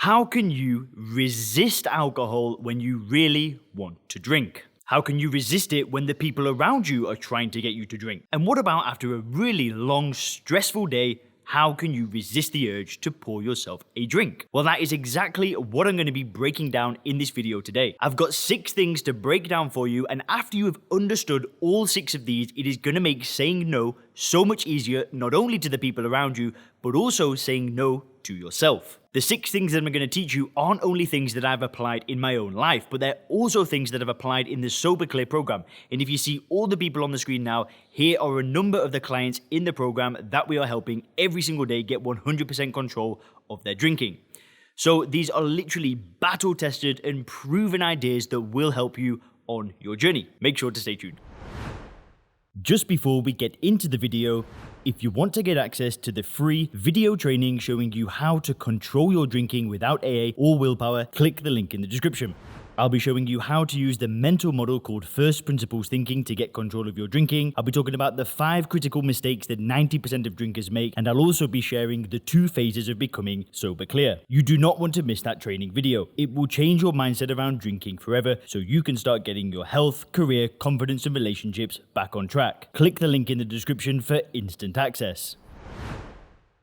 How can you resist alcohol when you really want to drink? How can you resist it when the people around you are trying to get you to drink? And what about after a really long, stressful day? How can you resist the urge to pour yourself a drink? Well, that is exactly what I'm going to be breaking down in this video today. I've got 6 things to break down for you, and after you have understood all 6 of these, it is going to make saying no so much easier, not only to the people around you, but also saying no to yourself. The 6 things that I'm going to teach you aren't only things that I've applied in my own life, but they're also things that I've applied in the Sober Clear program. And if you see all the people on the screen now, here are a number of the clients in the program that we are helping every single day get 100% control of their drinking. So these are literally battle-tested and proven ideas that will help you on your journey. Make sure to stay tuned. Just before we get into the video, if you want to get access to the free video training showing you how to control your drinking without AA or willpower, click the link in the description. I'll be showing you how to use the mental model called First Principles Thinking to get control of your drinking. I'll be talking about the 5 critical mistakes that 90% of drinkers make, and I'll also be sharing the 2 phases of becoming sober clear. You do not want to miss that training video. It will change your mindset around drinking forever so you can start getting your health, career, confidence, and relationships back on track. Click the link in the description for instant access.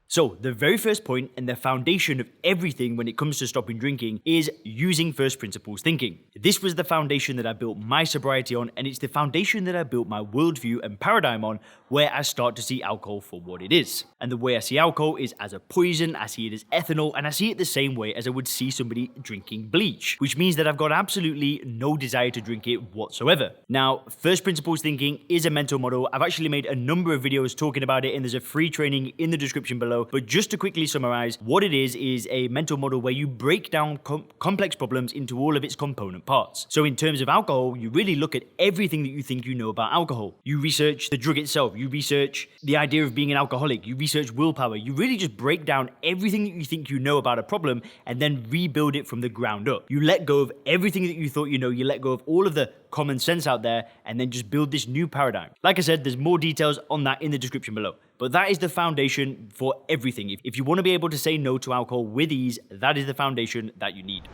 So, the very first point and the foundation of everything when it comes to stopping drinking is using first principles thinking. This was the foundation that I built my sobriety on, and it's the foundation that I built my worldview and paradigm on, where I start to see alcohol for what it is. And the way I see alcohol is as a poison, I see it as ethanol, and I see it the same way as I would see somebody drinking bleach, which means that I've got absolutely no desire to drink it whatsoever. Now, first principles thinking is a mental model. I've actually made a number of videos talking about it, and there's a free training in the description below. But just to quickly summarize, what it is a mental model where you break down complex problems into all of its component parts. So in terms of alcohol, you really look at everything that you think you know about alcohol. You research the drug itself, you research the idea of being an alcoholic, you research willpower, you really just break down everything that you think you know about a problem and then rebuild it from the ground up. You let go of everything that you thought you know, you let go of all of the common sense out there, and then just build this new paradigm. Like I said, there's more details on that in the description below. But that is the foundation for everything. If you want to be able to say no to alcohol with ease, that is the foundation that you need.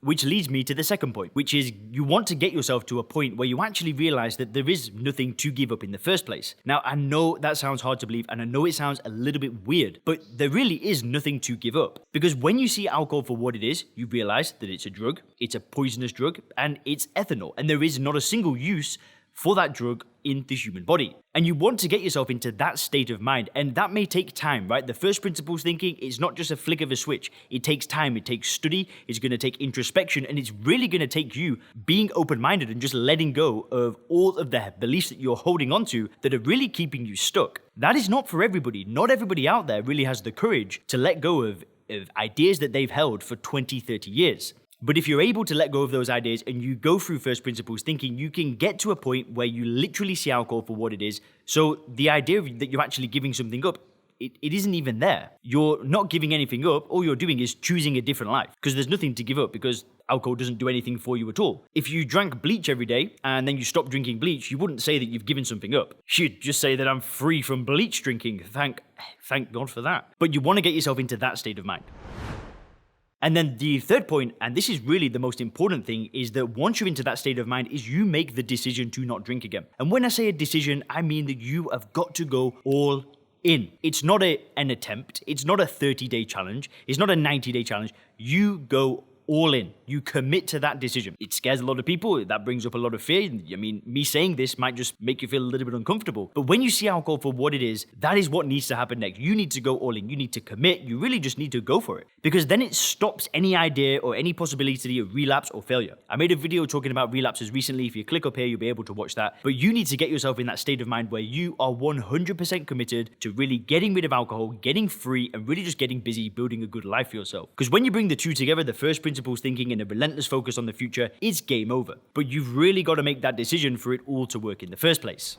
Which leads me to the second point, which is you want to get yourself to a point where you actually realize that there is nothing to give up in the first place. Now, I know that sounds hard to believe, and I know it sounds a little bit weird, but there really is nothing to give up. Because when you see alcohol for what it is, you realize that it's a drug, it's a poisonous drug, and it's ethanol, and there is not a single use for that drug in the human body. And you want to get yourself into that state of mind, and that may take time, right? The first principles thinking is not just a flick of a switch. It takes time, it takes study, it's going to take introspection, and it's really going to take you being open-minded and just letting go of all of the beliefs that you're holding on to that are really keeping you stuck. That is not for everybody. Not everybody out there really has the courage to let go of ideas that they've held for 20, 30 years. But if you're able to let go of those ideas and you go through first principles thinking, you can get to a point where you literally see alcohol for what it is. So the idea that you're actually giving something up, it isn't even there. You're not giving anything up. All you're doing is choosing a different life because there's nothing to give up because alcohol doesn't do anything for you at all. If you drank bleach every day and then you stopped drinking bleach, you wouldn't say that you've given something up. You'd just say that I'm free from bleach drinking. Thank God for that. But you want to get yourself into that state of mind. And then the third point, and this is really the most important thing, is that once you're into that state of mind, is you make the decision to not drink again. And when I say a decision, I mean that you have got to go all in. It's not an attempt. It's not a 30-day challenge. It's not a 90-day challenge. You go all in. You commit to that decision. It scares a lot of people. That brings up a lot of fear. I mean, me saying this might just make you feel a little bit uncomfortable. But when you see alcohol for what it is, that is what needs to happen next. You need to go all in. You need to commit. You really just need to go for it. Because then it stops any idea or any possibility of relapse or failure. I made a video talking about relapses recently. If you click up here, you'll be able to watch that. But you need to get yourself in that state of mind where you are 100% committed to really getting rid of alcohol, getting free, and really just getting busy building a good life for yourself. Because when you bring the two together, the first principles thinking and a relentless focus on the future, it's game over. But you've really got to make that decision for it all to work in the first place.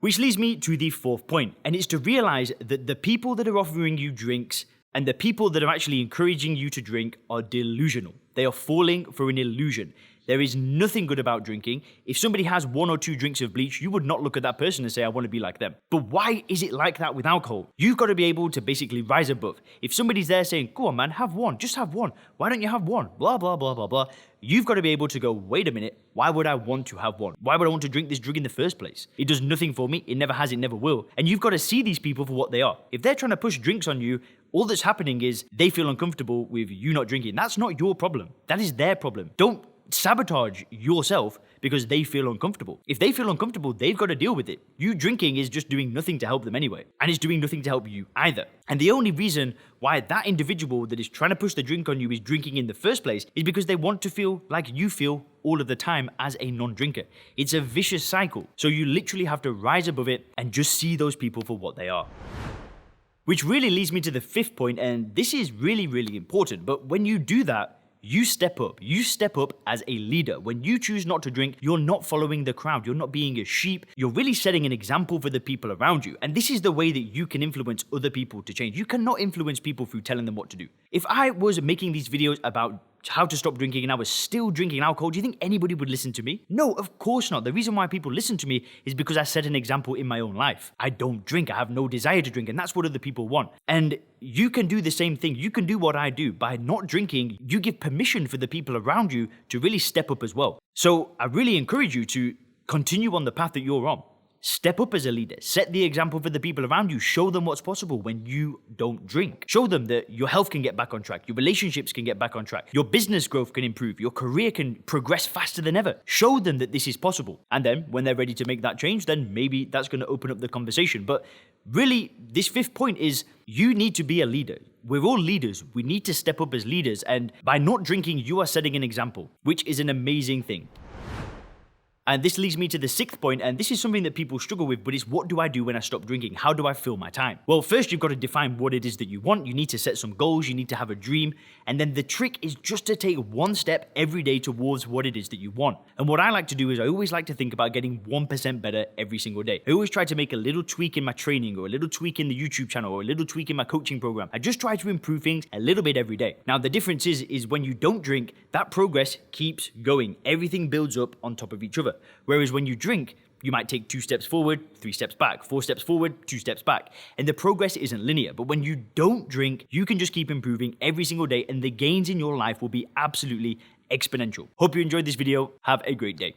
Which leads me to the fourth point, and it's to realize that the people that are offering you drinks and the people that are actually encouraging you to drink are delusional. They are falling for an illusion. There is nothing good about drinking. If somebody has 1 or 2 drinks of bleach, you would not look at that person and say, I want to be like them. But why is it like that with alcohol? You've got to be able to basically rise above. If somebody's there saying, go on man, have one, just have one. Why don't you have one? Blah, blah, blah, blah, blah. You've got to be able to go, wait a minute, why would I want to have one? Why would I want to drink this drug in the first place? It does nothing for me. It never has, it never will. And you've got to see these people for what they are. If they're trying to push drinks on you, all that's happening is they feel uncomfortable with you not drinking. That's not your problem. That is their problem. Don't sabotage yourself because they feel uncomfortable. If they feel uncomfortable, they've got to deal with it. You drinking is just doing nothing to help them anyway. And it's doing nothing to help you either. And the only reason why that individual that is trying to push the drink on you is drinking in the first place is because they want to feel like you feel all of the time as a non-drinker. It's a vicious cycle. So you literally have to rise above it and just see those people for what they are. Which really leads me to the 5th point, and this is really, really important. But when you do that, you step up. You step up as a leader. When you choose not to drink, you're not following the crowd. You're not being a sheep. You're really setting an example for the people around you. And this is the way that you can influence other people to change. You cannot influence people through telling them what to do. If I was making these videos about how to stop drinking and I was still drinking alcohol, do you think anybody would listen to me? No, of course not. The reason why people listen to me is because I set an example in my own life. I don't drink. I have no desire to drink, and that's what other people want. And you can do the same thing. You can do what I do. By not drinking, you give permission for the people around you to really step up as well. So I really encourage you to continue on the path that you're on. Step up as a leader. Set the example for the people around you. Show them what's possible when you don't drink. Show them that your health can get back on track. Your relationships can get back on track. Your business growth can improve. Your career can progress faster than ever. Show them that this is possible. And then when they're ready to make that change, then maybe that's going to open up the conversation. But really, this 5th point is you need to be a leader. We're all leaders. We need to step up as leaders. And by not drinking, you are setting an example, which is an amazing thing. And this leads me to the 6th point, and this is something that people struggle with, but it's what do I do when I stop drinking? How do I fill my time? Well, first you've got to define what it is that you want. You need to set some goals, you need to have a dream, and then the trick is just to take one step every day towards what it is that you want. And what I like to do is I always like to think about getting 1% better every single day. I always try to make a little tweak in my training or a little tweak in the YouTube channel or a little tweak in my coaching program. I just try to improve things a little bit every day. Now, the difference is when you don't drink, that progress keeps going. Everything builds up on top of each other. Whereas when you drink, you might take 2 steps forward, 3 steps back, 4 steps forward, 2 steps back. And the progress isn't linear. But when you don't drink, you can just keep improving every single day and the gains in your life will be absolutely exponential. Hope you enjoyed this video. Have a great day.